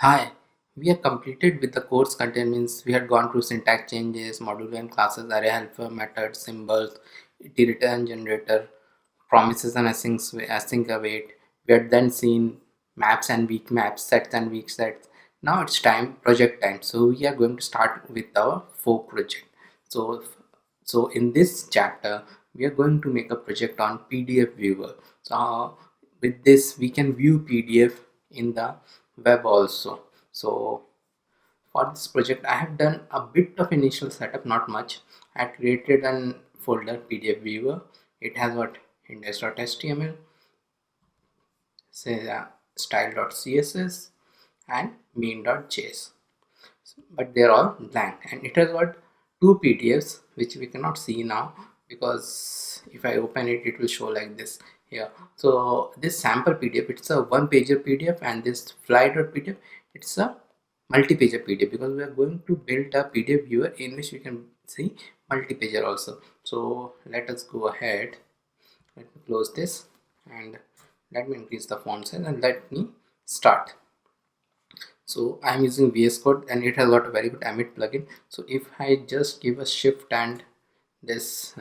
Hi, we are completed with the course content means we had gone through syntax changes, module and classes, array helper, methods, symbols, iterator and generator, promises and async await. We had then seen maps and weak maps, sets and weak sets. Now it's project time. So we are going to start with our fork project. So so in this chapter, we are going to make a project on PDF viewer. So with this, we can view PDF in the web also. So for this project, I have done a bit of initial setup, not much. I created an folder PDF viewer. It has what index.html, say style.css and main.js, but they're all blank, and it has got two PDFs which we cannot see now because if I open it, it will show like this here. So this sample PDF, it's a one pager PDF, and this fly.pdf, it's a multi-pager PDF because we are going to build a PDF viewer in which we can see multi-pager also. So let us go ahead. Let me close this and let me increase the font size and let me start. So I'm using VS Code and it has got a very good Amit plugin. So if I just give a shift and this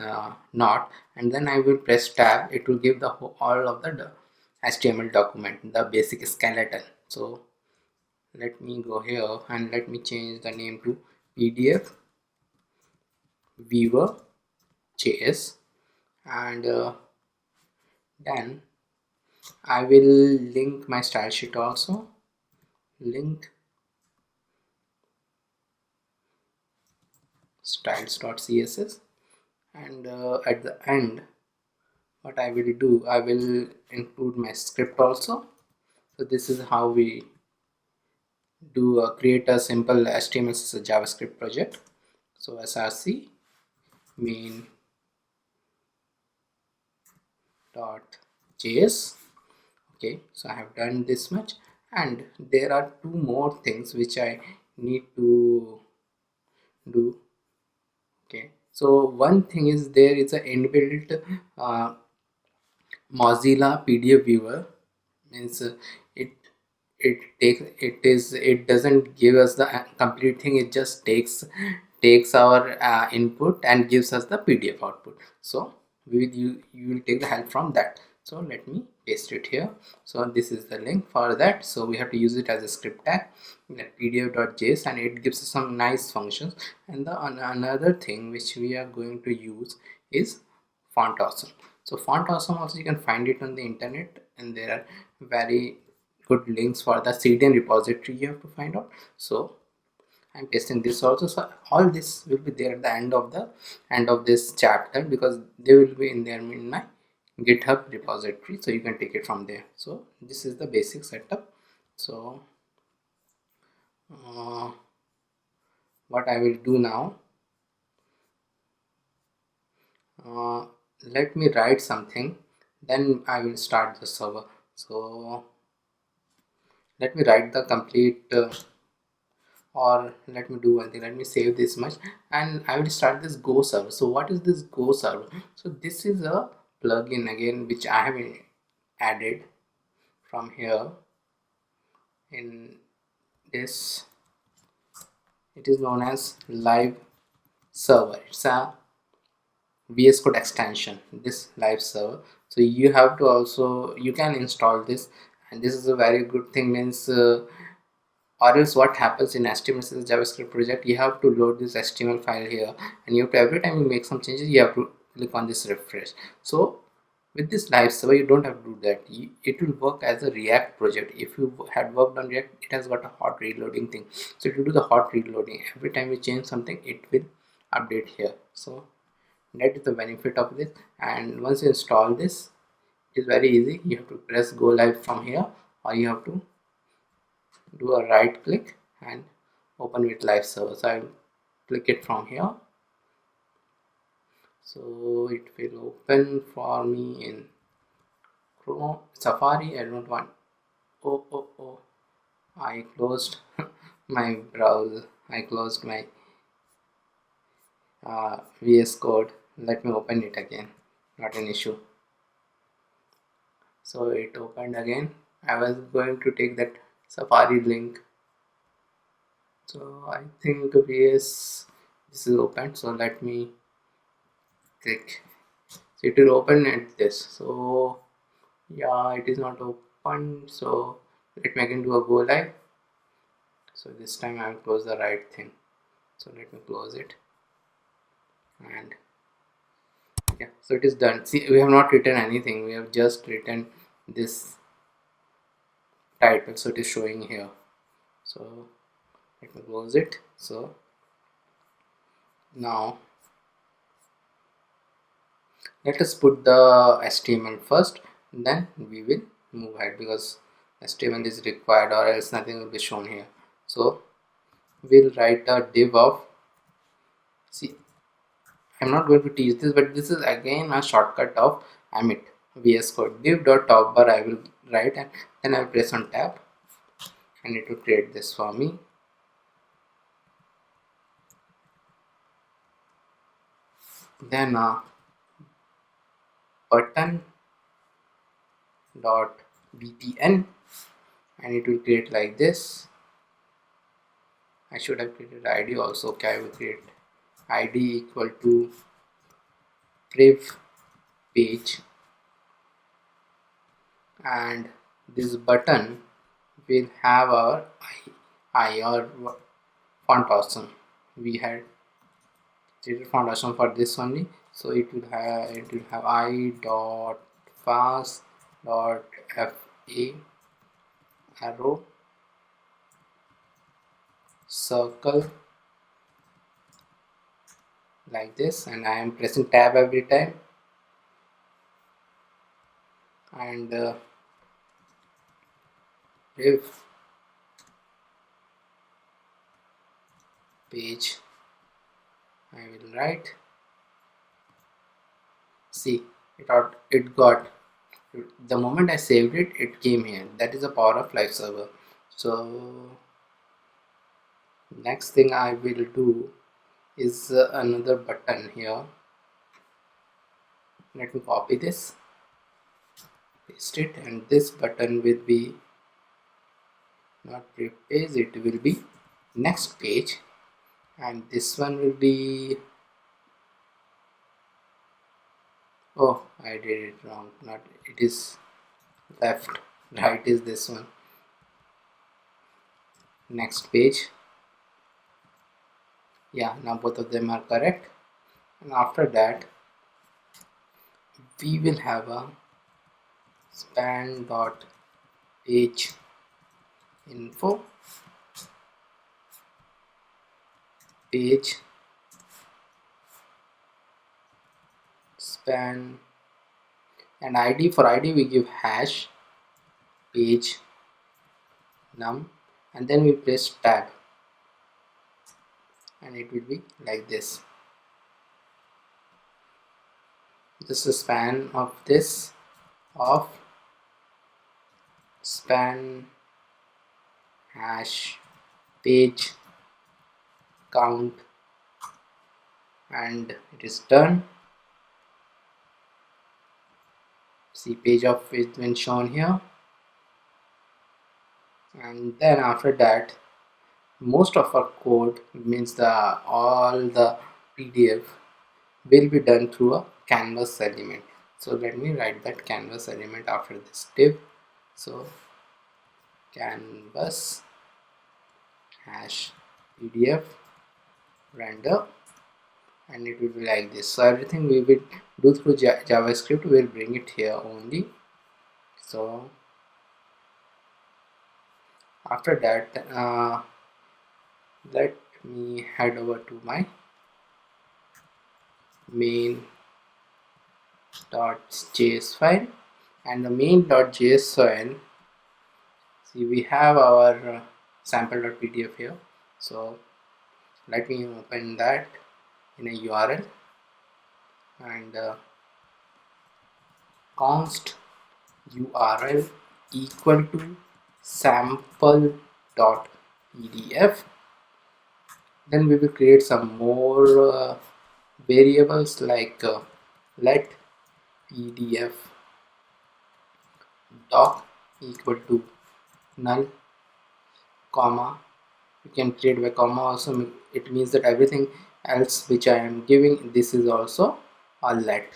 not, and then I will press tab, it will give the all of the HTML document, the basic skeleton. So let me go here and let me change the name to PDF viewer JS, and then I will link my style sheet also, link styles.css, and at the end what I will do, I will include my script also. So this is how we do create a simple HTML JavaScript project. So src main dot js. Okay, so I have done this much, and there are two more things which I need to do. Okay, so one thing is there is a inbuilt Mozilla PDF viewer, means it doesn't give us the complete thing. It just takes our input and gives us the PDF output. So you will take the help from that. So let me paste it here. So this is the link for that. So we have to use it as a script tag, pdf.js, and it gives us some nice functions. And the another thing which we are going to use is font awesome. So font awesome also you can find it on the internet, and there are very good links for the CDN repository you have to find out. So I'm pasting this also. So all this will be there at the end of this chapter, because they will be in there in my GitHub repository, so you can take it from there. So this is the basic setup. So what I will do now, let me write something, then I will start the server. So let me write the complete or let me do one thing, let me save this much, and I will start this Go server. So what is this Go server? So this is a plugin again which I have added from here in this. It is known as live server. It's a VS Code extension, this live server. So you have to also, you can install this, and this is a very good thing, means or else what happens in HTML JavaScript project, you have to load this HTML file here, and you have to, every time you make some changes, you have to click on this refresh. So with this live server you don't have to do that. It will work as a React project. If you had worked on React, it has got a hot reloading thing, so it will do the hot reloading every time you change something, it will update here. So that is the benefit of this. And once you install this, it is very easy. You have to press go live from here, or you have to do a right click and open with live server. So I click it from here, so it will open for me in Chrome, Safari. I don't want, oh, I closed my browser, I closed my VS Code. Let me open it again, not an issue. So it opened again. I was going to take that Safari link, So I think VS, this is open, so let me click. So it will open at this. So yeah, it is not open, so let me again do a go live. So this time I will close the right thing, so let me close it. And yeah, so it is done. See, we have not written anything, we have just written this title, so it is showing here. So let me close it. So now let us put the HTML first, then we will move ahead, because HTML is required or else nothing will be shown here. So we'll write a div of, see, I'm not going to teach this, but this is again a shortcut of Amit VS Code. Div.topbar I will write, and then I will press on tab and it will create this for me. Then button dot btn, and it will create like this. I should have created ID also. Okay, I will create ID equal to priv page, and this button will have our I or font awesome. We had created font awesome for this only, so it will have I dot fast dot fa arrow circle like this, and I am pressing tab every time, and if page I will write. See, it got, the moment I saved it, it came here. That is the power of live server. So next thing I will do is another button here. Let me copy this, paste it, and this button will be not pre page, it will be next page, and this one will be, oh, I did it wrong, not, it is left, right is this one, next page. Yeah, now both of them are correct. And after that we will have a span dot page info page span, and ID, for ID we give hash page num, and then we press tab, and it will be like this. This is the span of this of span hash page count, and it is done. See, page of it been shown here. And then after that, most of our code, means the all the PDF will be done through a canvas element. So let me write that canvas element after this div. So canvas hash PDF render, and it will be like this. So everything we will do through JavaScript, will bring it here only. So after that, let me head over to my main.js file, and the main.js file, see, we have our sample.pdf here. So let me open that in a URL, and const URL equal to sample.pdf. Then we will create some more variables like let pdf doc equal to null, comma, You can create by comma also. It means that everything else which I am giving, this is also a let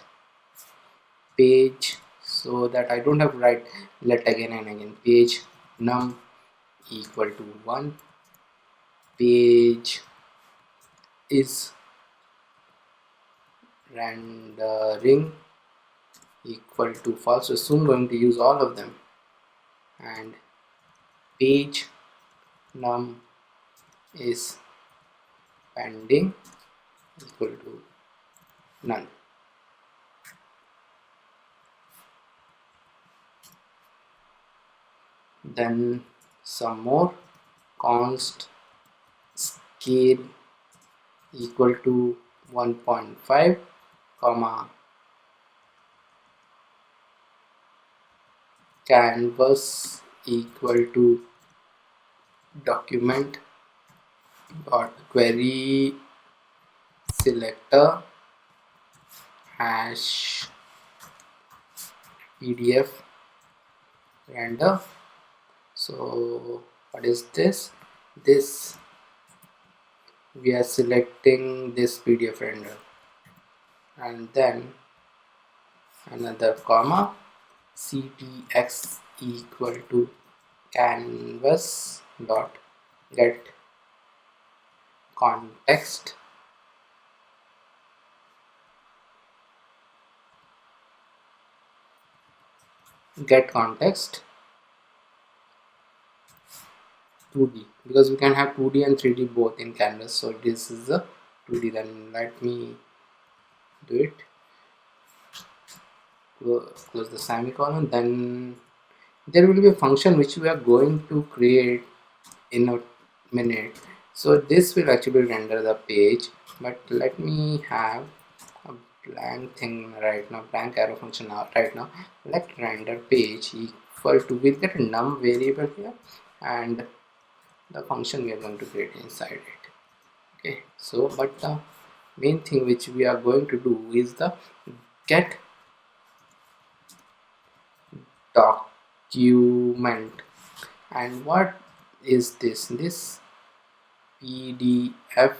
page, so that I don't have to write let again and again. Page num equal to 1, page is rendering equal to false. So soon going to use all of them, and page num is pending equal to none. Then some more const scale equal to 1.5 comma canvas equal to document dot query selector hash pdf render. So what is this? This, we are selecting this pdf render, and then another comma ctx equal to canvas dot get context get context 2D, because we can have 2D and 3D both in canvas. So this is a 2D. Then let me do it. Close the semicolon. Then there will be a function which we are going to create in a minute. So this will actually render the page, but let me have a blank thing right now, blank arrow function right now. Let render page equal to, we'll get a num variable here and the function we are going to create inside it. Okay, so but the main thing which we are going to do is the get document. And what is this? This pdf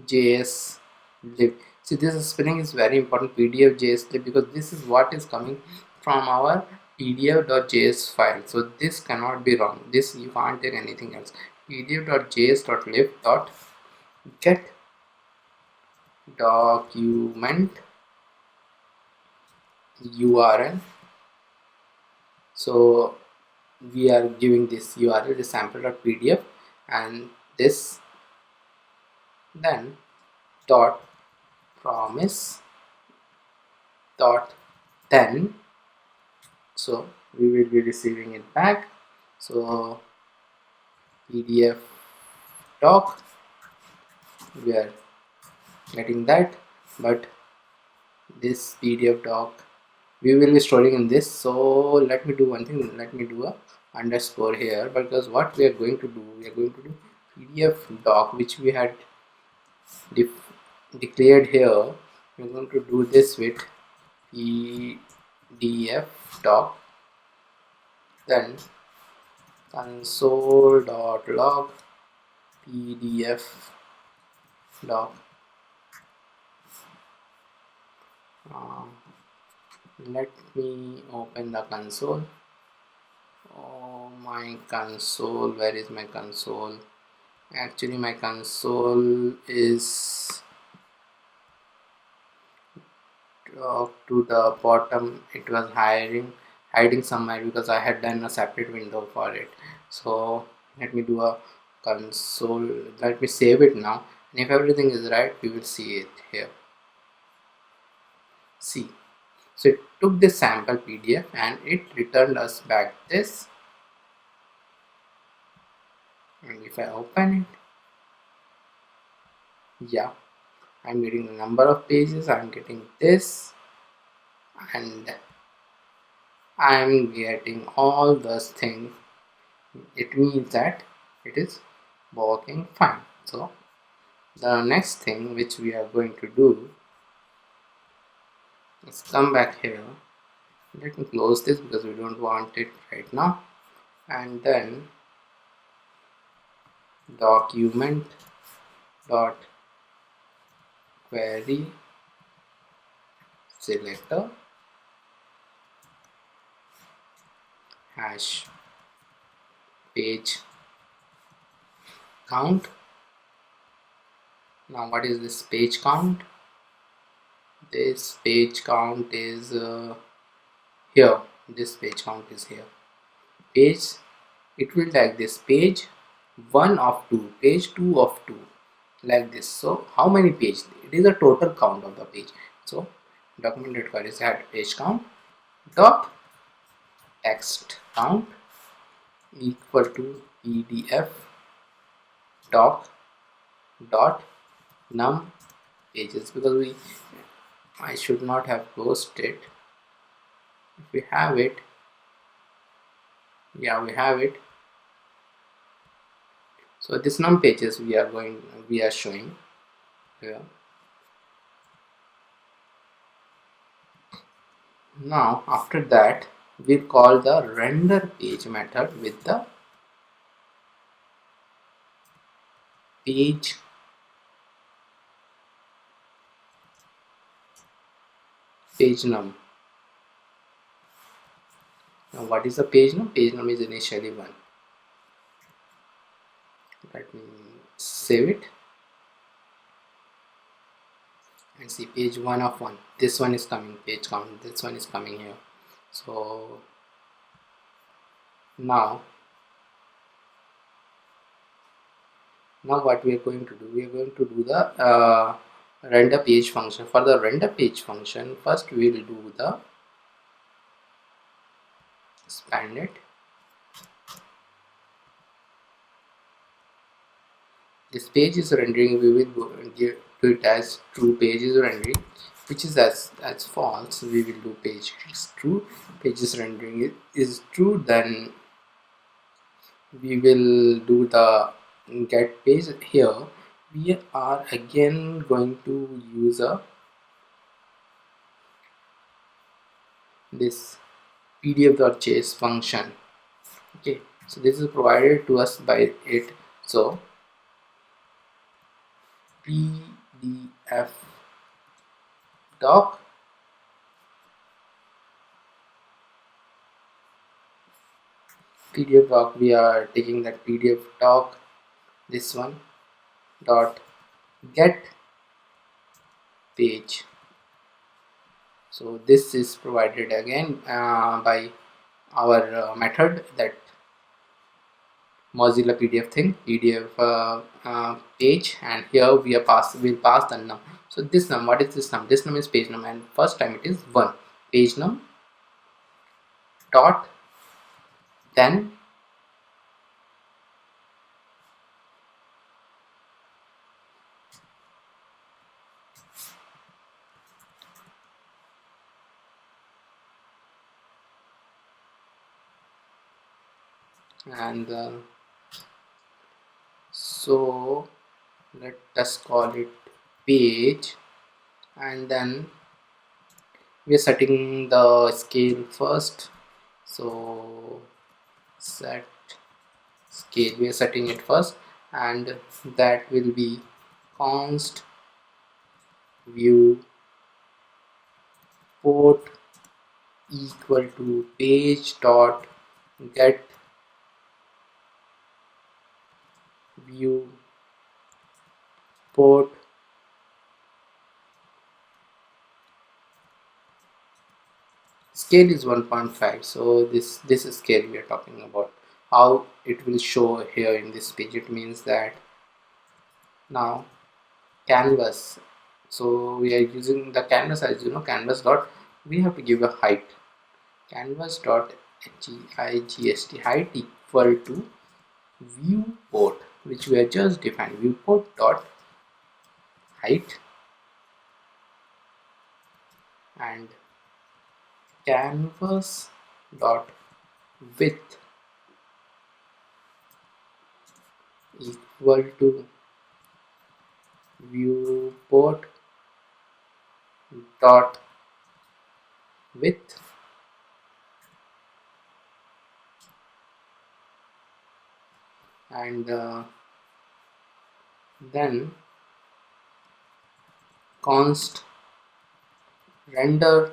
js lib. See, this spelling is very important, pdf js lib, because this is what is coming from our pdf.js file. So this cannot be wrong. This you can't take anything else. pdf.js.lib dot get document url. So we are giving this url, the sample.pdf, and this, then dot promise dot then, so we will be receiving it back. So pdf doc, we are getting that, but this pdf doc we will be storing in this. So let me do one thing, let me do a underscore here, because what we are going to do, we are going to do pdf doc which we had declared here. We are going to do this with pdf doc, then console.log pdf doc. Let me open the console. Oh, my console, where is my console? Actually my console is to the bottom. It was hiding somewhere because I had done a separate window for it. So let me do a console, let me save it now, and if everything is right we will see it here. See, so it took this sample pdf and it returned us back this, and if I open it, yeah, I'm getting the number of pages, I'm getting this, and I'm getting all those things. It means that it is working fine. So the next thing which we are going to do is come back here. Let me close this because we don't want it right now, and then document dot query selector hash page count. Now what is this page count? This page count is here. This page count is here. Page, it will like this: page 1 of 2, page 2 of 2, like this. So how many pages? It is a total count of the page. So document requires add page count dot text count equal to pdf doc dot num pages, because I should not have closed it. If we have it, yeah, we have it. So this num pages we are showing here. Now after that we'll call the render page method with the page num. Now what is the page num? Page num is initially 1. Let me save it and see page 1 of 1. This one is coming, page count, this one is coming here. So now what we are going to do, we are going to do the render page function. For the render page function, first we will do the expand it. This page is rendering, we will give to it as true. Page is rendering, which is as false, we will do page is true. Page is rendering is true, then we will do the get page. Here we are again going to use this pdf.js function. Okay, so this is provided to us by it. So pdf doc we are taking that pdf doc, this one dot get page. So this is provided again by our method, that Mozilla PDF thing, PDF page, and here we'll pass the num. So this num, what is this num? This num is page num, and first time it is 1, page num dot then and so let us call it page, and then we are setting the scale first. So set scale, we are setting it first, and that will be const view port equal to page dot get view port scale is 1.5. so this is scale we are talking about. How it will show here in this page, it means that now canvas, so we are using the canvas, as you know, canvas dot, we have to give a height, canvas dot higst height equal to viewport, which we have just defined, viewport dot height, and canvas dot width equal to viewport dot width, and then const render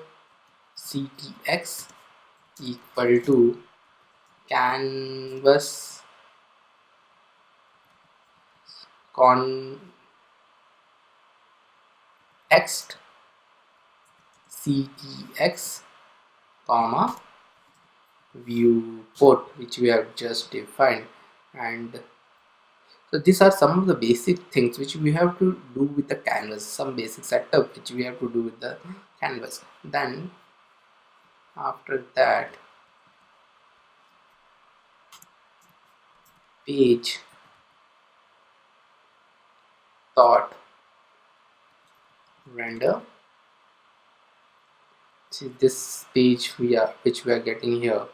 ctx equal to canvas context ctx comma viewport, which we have just defined. And so these are some of the basic things which we have to do with the canvas, some basic setup which we have to do with the canvas. Then after that, page thought render. See this page which we are getting here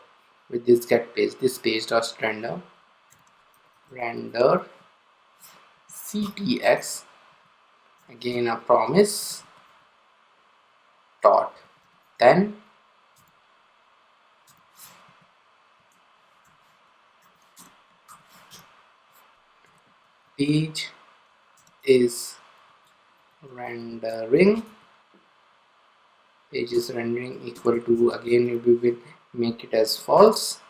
with this get page, this page dot render ctx, again a promise dot, then page is rendering, page is rendering equal to, again we will make it as false,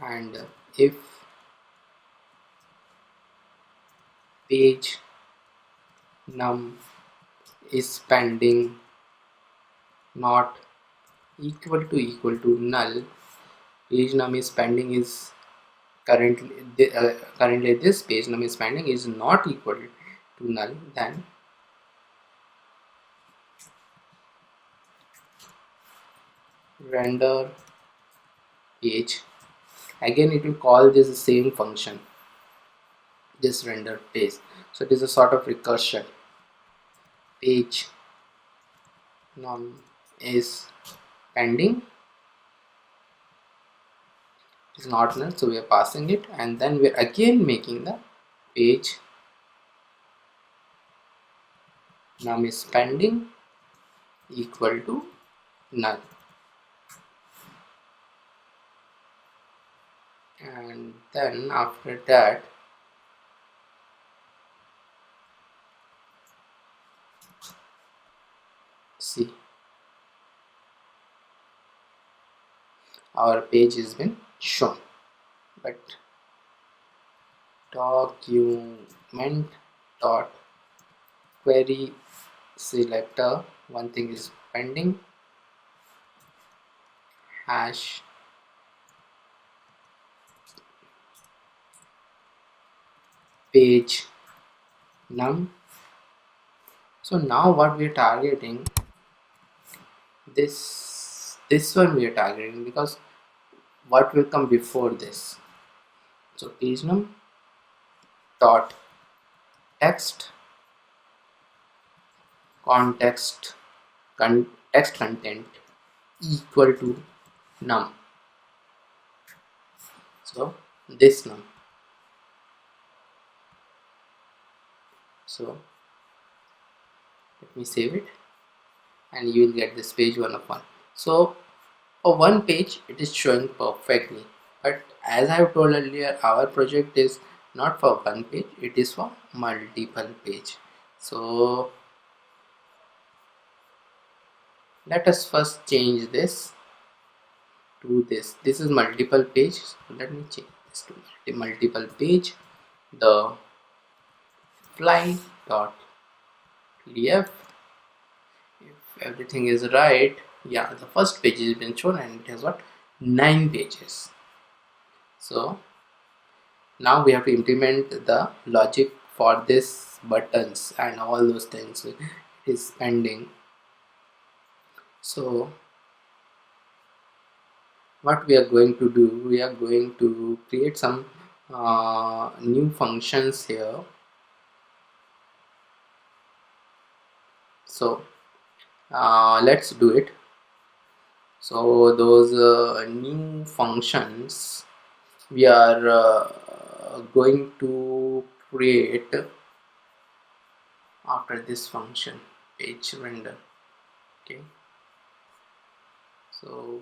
and if page num is pending not equal to null, page num is pending is currently this page num is pending is not equal to null, then render page, again it will call this same function, this render page. So it is a sort of recursion. Page num is pending is not null, so we are passing it, and then we are again making the page num is pending equal to null, and then after that see our page has been shown, but document dot query selector, one thing is pending, hash page num. So now what we are targeting, this one we are targeting, because what will come before this. So page num dot text text content equal to num, so this num. So let me save it, and you will get this page 1 of 1. So for one page it is showing perfectly, but as I have told earlier, our project is not for one page, it is for multiple page. So let us first change this to this. This is multiple page, so let me change this to multiple page. The fly dot pdf, if everything is right, yeah, the first page has been shown and it has got 9 pages. So now we have to implement the logic for this buttons and all those things. It is pending. So what we are going to do, we are going to create some new functions here. So let's do it. So those new functions we are going to create after this function page render. Okay, so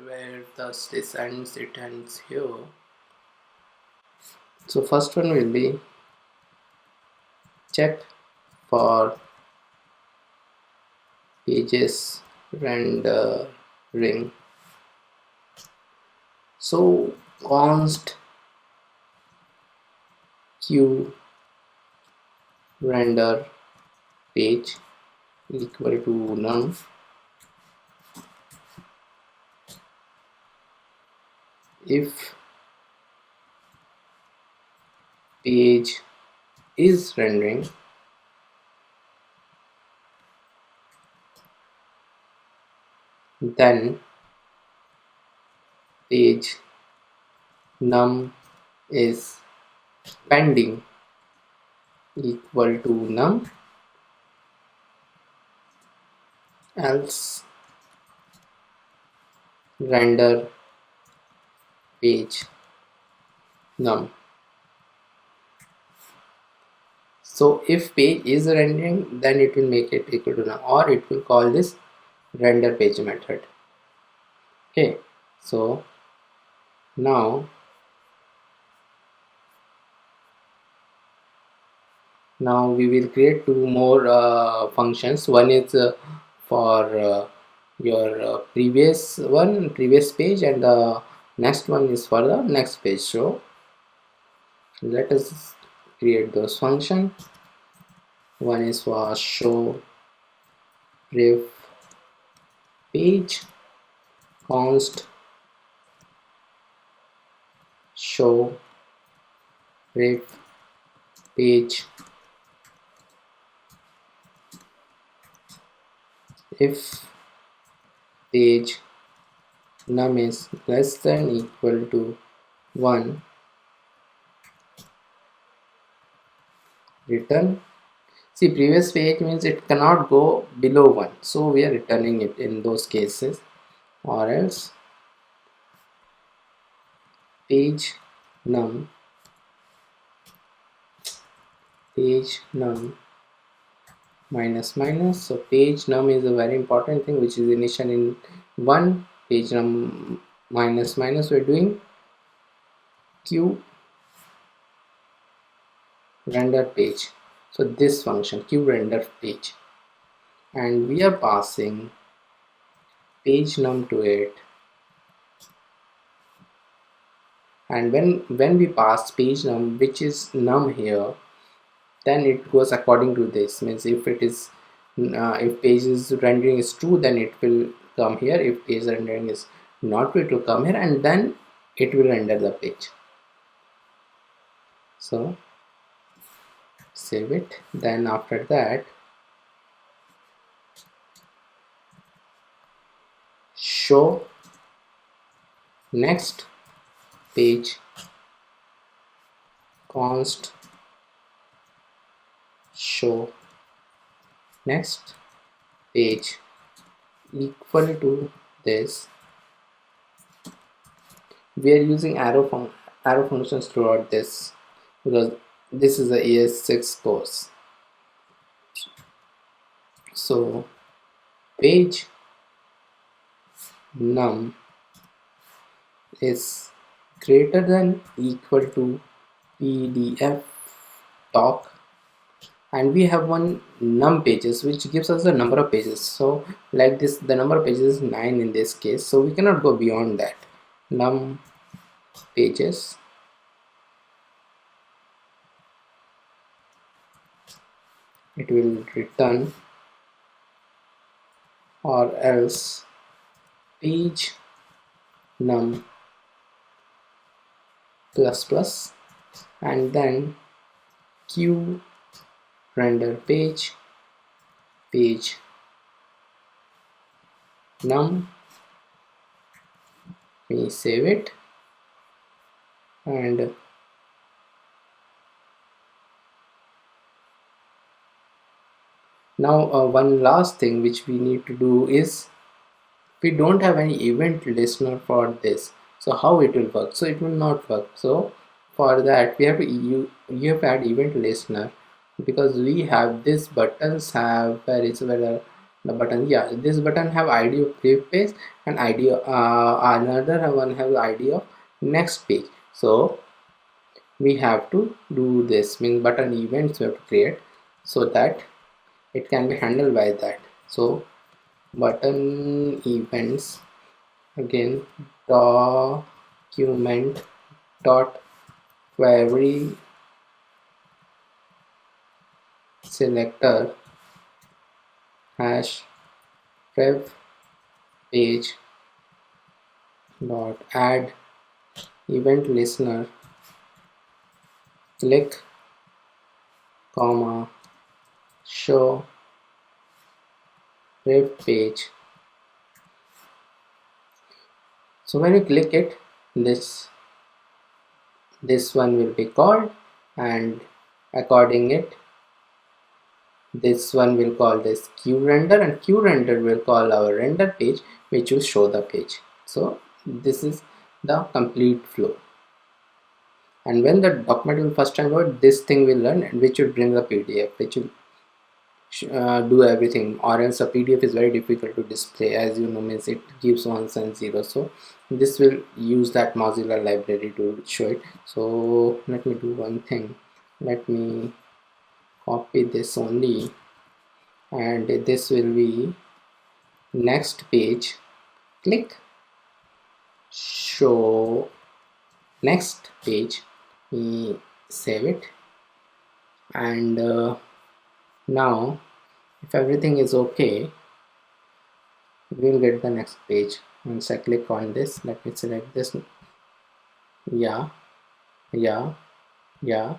where thus this ends, it ends here. So first one will be check for pages rendering. So const q render page equal to none if page is rendering, then page num is pending equal to num, else render page num. So if page is rendering, then it will make it equal to num, or it will call this render page method. Okay, so now we will create two more functions. One is for your previous page, and the next one is for the next page. So let us create those functions. One is for show ref page const show ref page if page num is less than equal to 1, return. See, previous page means it cannot go below 1, so we are returning it in those cases. Or else page num minus minus. So page num is a very important thing, which is initial in 1. Page num minus minus, we're doing q render page. So this function q render page, and we are passing page num to it. And when we pass page num, which is num here, then it goes according to this. Means if it is if page is rendering is true, then it will come here. If page rendering is not true, it will come here, and then it will render the page. So save it. Then after that, show next page const show next page equal to this. We are using arrow functions throughout this, because this is a ES6 course. So page num is greater than equal to pdf doc, and we have one num pages, which gives us the number of pages. So like this, the number of pages is 9 in this case, so we cannot go beyond that. Num pages it will return, or else page num plus plus, and then q render page num. We save it, and now one last thing which we need to do is, we don't have any event listener for this. So how it will work? So it will not work. So for that we have to you have to add event listener, because we have this buttons have, where is where the button, yeah, this button have ID of previous page, and ID another one have ID of next page. So we have to do this, means button events we have to create so that it can be handled by that. So button events, again document dot query selector hash rev page dot add event listener click comma show rev page. So when you click it, this one will be called, and according it, this one will call this QRender, and QRender will call our render page, which will show the page. So this is the complete flow. And when the document will first time load, this thing will run, and which will bring the PDF, which will do everything, or else a PDF is very difficult to display, as you know, means it gives ones and zeros. So this will use that Mozilla library to show it. So let me do one thing, let me copy this only, and this will be next page, click show next page, save it, and now if everything is okay, we'll get the next page. Once I click on this, let me select this, yeah, yeah, yeah,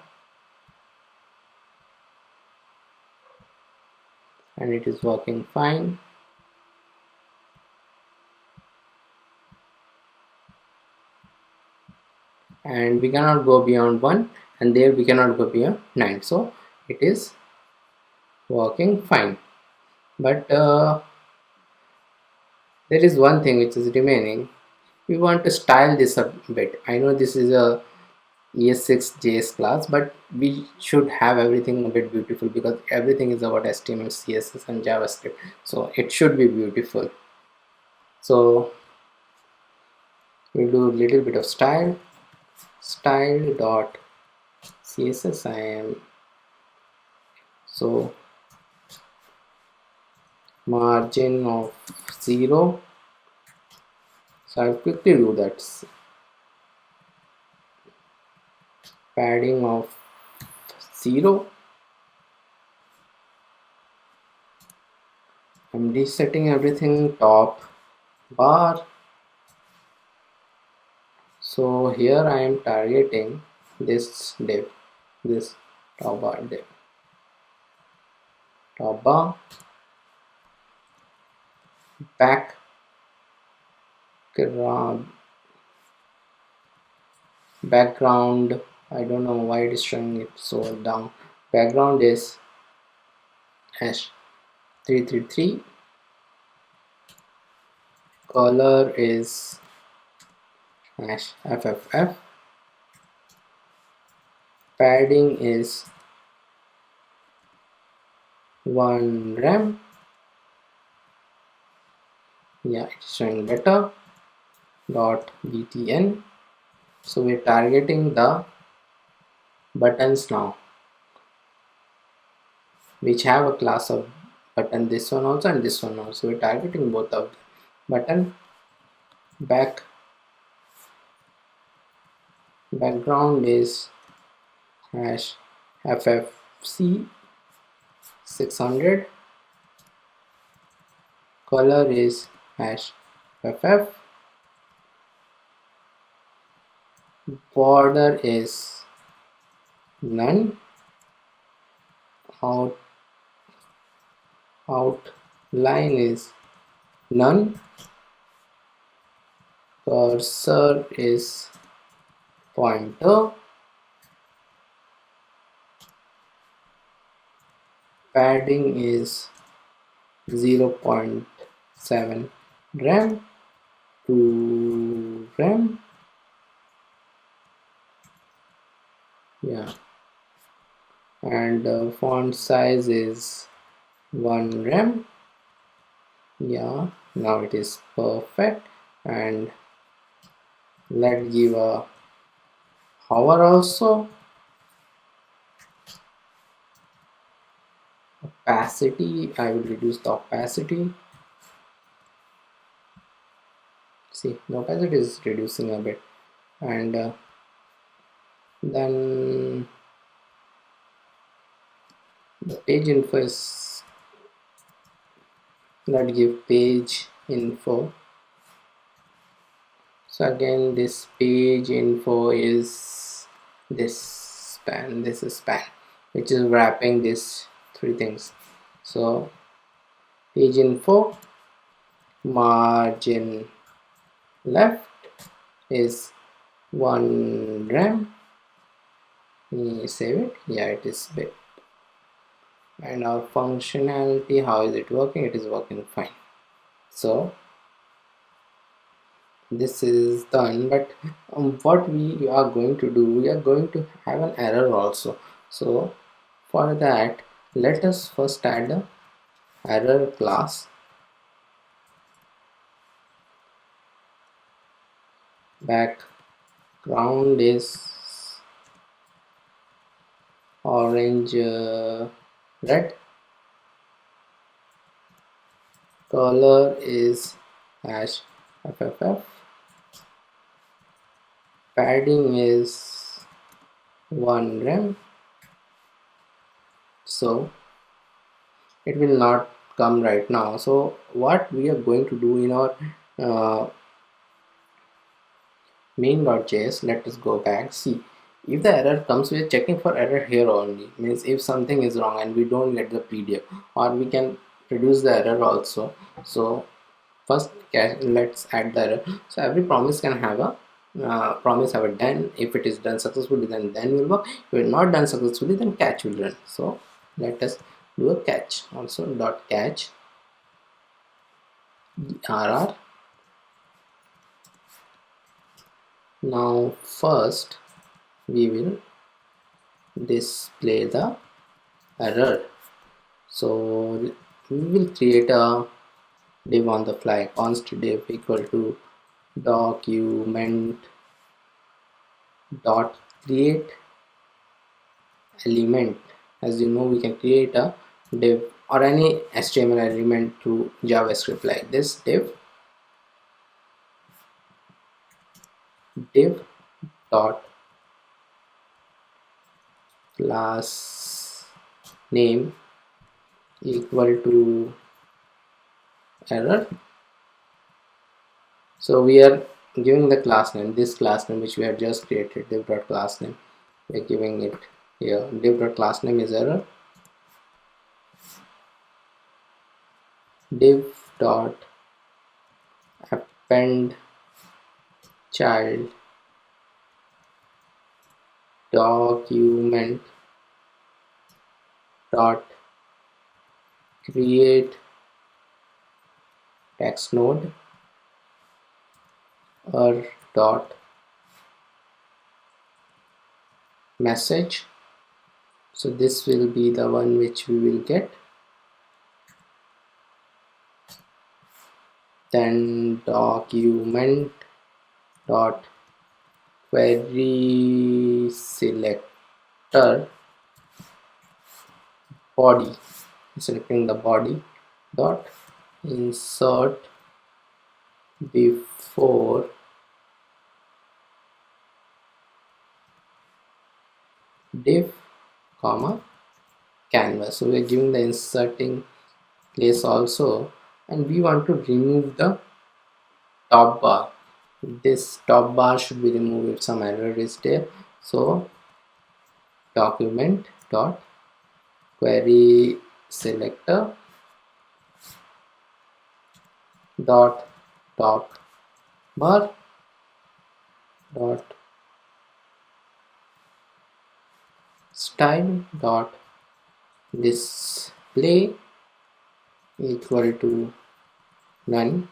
and it is working fine. And we cannot go beyond 1, and there we cannot go beyond 9, so it is working fine. But there is one thing which is remaining. We want to style this a bit. I know this is a ES6 JS class, but we should have everything a bit beautiful, because everything is about HTML, CSS and JavaScript, so it should be beautiful. So we'll do a little bit of style dot CSS. I am so margin of 0, so I'll quickly do that. Padding of 0. I'm resetting everything, top bar. So here I am targeting this div, this top bar div, top bar, background. I don't know why it is showing it so down. Background is hash 333. Color is hash FFF. Padding is 1 rem. Yeah, it's showing better. Dot btn. So we're targeting the buttons now, which have a class of button, this one also and this one also. We're targeting both of them. Button background is hash ffc 600. Color is hash ff. Border is none. Outline is none. Cursor is pointer. Padding is 0.7 rem to rem. Yeah, and font size is 1 rem. Yeah, now it is perfect. And let's give a hover also. Opacity, I will reduce the opacity. See, the opacity is reducing a bit. And then the page info is, let's give page info. So again, this page info is this span, this is span, which is wrapping these three things. So page info margin left is 1 rem. Save it. Yeah, it is bit. And our functionality, how is it working? It is working fine. So this is done, but what we are going to do, we are going to have an error also. So for that, let us first add a error class. Background is orange red, color is hash fff, padding is 1 rem. So it will not come right now. So what we are going to do in our main.js, let us go back. See, if the error comes, we are checking for error here only, means if something is wrong and we don't get the PDF, or we can reduce the error also. So first let's add the error. So every promise can have a promise have a done. If it is done successfully, then will work. If it is not done successfully, then catch will run. So let us do a catch also. Dot catch err. Now first we will display the error. So we will create a div on the fly, const div equal to document dot create element. As you know, we can create a div or any HTML element through JavaScript like this. Div dot class name equal to error. So we are giving the class name, this class name which we have just created, div dot class name. We are giving it here. Div dot class name is error. Div dot append child document dot create text node or dot message. So this will be the one which we will get. Then document dot query selector body, selecting the body dot insert before div comma canvas. So we are giving the inserting place also, and we want to remove the top bar. This top bar should be removed if some error is there. So document dot query selector dot top bar dot style dot display equal to none.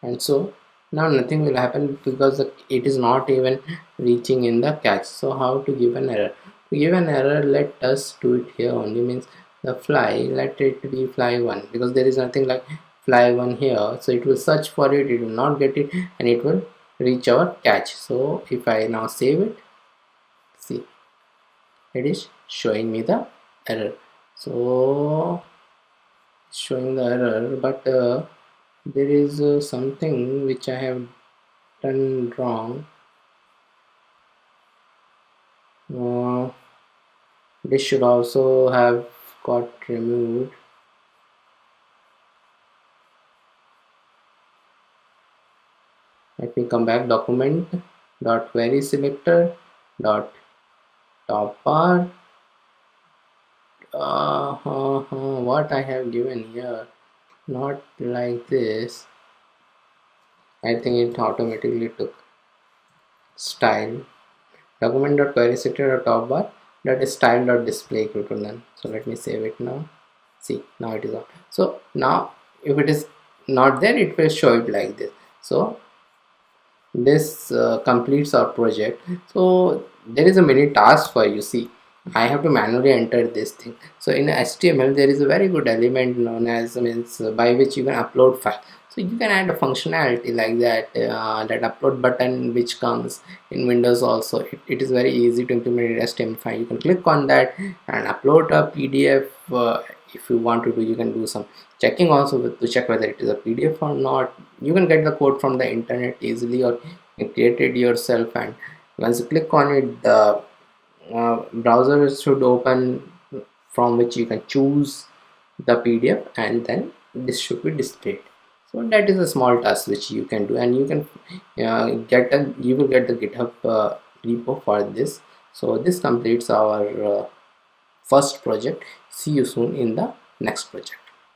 And so now nothing will happen because it is not even reaching in the catch. So how to give an error? To give an error, let us do it here only, means the fly, let it be fly 1, because there is nothing like fly 1 here. So it will search for it, it will not get it, and it will reach our catch. So if I now save it, see, it is showing me the error. So showing the error, but there is something which I have done wrong. uh, this should also have got removed. Let me come back. Document dot query selector dot top bar. What I have given here, not like this. I think it automatically took style. Document dot query selector dot top bar dot style dot display equal to none. So let me save it now. See, now it is on. So now if it is not there, it will show it like this. So this completes our project. So there is a mini task for you. See, I have to manually enter this thing. So in HTML there is a very good element known as by which you can upload file. So you can add a functionality like that, that upload button which comes in Windows also. It is very easy to implement in HTML5. You can click on that and upload a PDF. If you want to do, you can do some checking also to check whether it is a PDF or not. You can get the code from the internet easily, or you can create it yourself, and once you click on it, the browser should open, from which you can choose the PDF, and then this should be displayed. So that is a small task which you can do, and you can you will get the GitHub repo for this. So this completes our first project. See you soon in the next project.